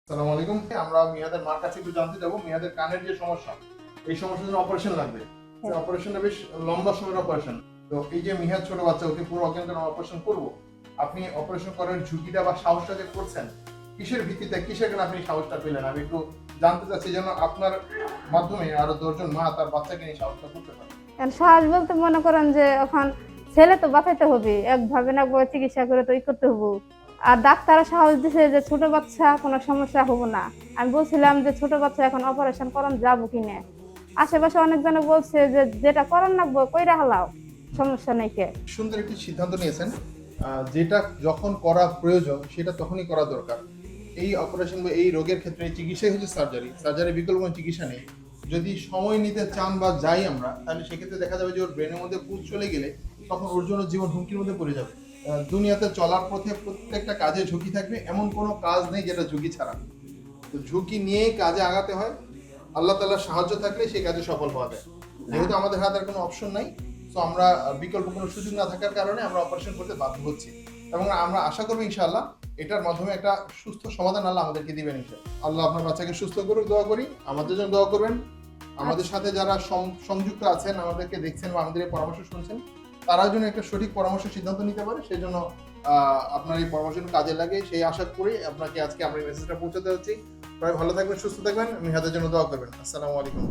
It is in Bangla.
আসসালামু আলাইকুম। আমরা মিয়াদের মার কাছে একটু জানতে যাবো মিয়াদের কানের যে সমস্যা, এই সমস্যার জন্য অপারেশন লাগবে। এই অপারেশনটা বেশ লম্বা সময়ের অপারেশন। তো এই যে মিহাদ ছোট বাচ্চা, ওকে পুরো অজ্ঞান করে অপারেশন করব, আপনি অপারেশন করার ঝুঁকিটা বা সাহসটা যে করছেন, কিসের ভিত্তিতে, কিসের কারণে আপনি সাহসটা পেলেন, আমি একটু জানতে চাচ্ছি, যেন আপনার মাধ্যমে আরো 10 জন মা তার বাচ্চাকে নিয়ে সাহসটা করতে পারে। সাহস বলতে মনে করেন যে এখন ছেলে তো বাঁচাইতে হবে, একভাবে না একভাবে চিকিৎসা করে তো করতে হবে। আর ডাক্তারও সাহস দিছে যে ছোট বাচ্চা কোনো সমস্যা হবে না। আমি বলছিলাম যে ছোট বাচ্চা এখন অপারেশন করান যাবো কিনা, আশেপাশে অনেকজনে বলছে যে যেটা করার লাগবো কইরা হালাও, সমস্যা নেই। কে সুন্দর একটি সিদ্ধান্ত নিয়েছেন। যেটা যখন করা প্রয়োজন সেটা তখনই করা দরকার। এই অপারেশন বা এই রোগের ক্ষেত্রে চিকিৎসাই হচ্ছে সার্জারি বিকল্প কোনো চিকিৎসা নেই। যদি সময় নিতে চান বা যাই আমরা, তাহলে সেক্ষেত্রে দেখা যাবে যে ওর ব্রেনের মধ্যে পুঁজ চলে গেলে তখন ওর জন্য জীবন হুমকির মধ্যে পড়ে যাবে। দুনিয়াতে চলার পথে প্রত্যেকটা কাজে ঝুঁকি থাকবে, এমন কোনো কাজ নেই যেটা ঝুঁকি ছাড়া। তো ঝুঁকি নিয়েই কাজে আগাতে হয়। আল্লাহ তাআলার সাহায্য থাকলে সেই কাজে সফল হওয়া যায়। যেহেতু আমাদের হাতে আর কোনো অপশন নাই, তো আমরা বিকল্প কোনো সুযোগ না থাকার কারণে আমরা অপারেশন করতে বাধ্য হচ্ছি, এবং আমরা আশা করবো ইনশাআল্লাহ এটার মাধ্যমে একটা সুস্থ সমাধান আল্লাহ আমাদেরকে দিবেন ইনশাআল্লাহ। আল্লাহ আপনার বাচ্চাকে সুস্থ করুক, দোয়া করি। আমাদের জন্য দোয়া করবেন। আমাদের সাথে যারা সংযুক্ত আছেন, আমাদেরকে দেখছেন বা আমাদের এই পরামর্শ শুনছেন, তারা যেন একটা সঠিক পরামর্শ সিদ্ধান্ত নিতে পারে, সেই জন্য আপনার এই পরামর্শ কাজে লাগে সেই আশা করি আপনাকে আজকে আমরা এই মেসেজটা পৌঁছাতে হচ্ছি। সবাই ভালো থাকবেন, সুস্থ থাকবেন, মিহাদের জন্য দোয়া করবেন। আসসালামু আলাইকুম।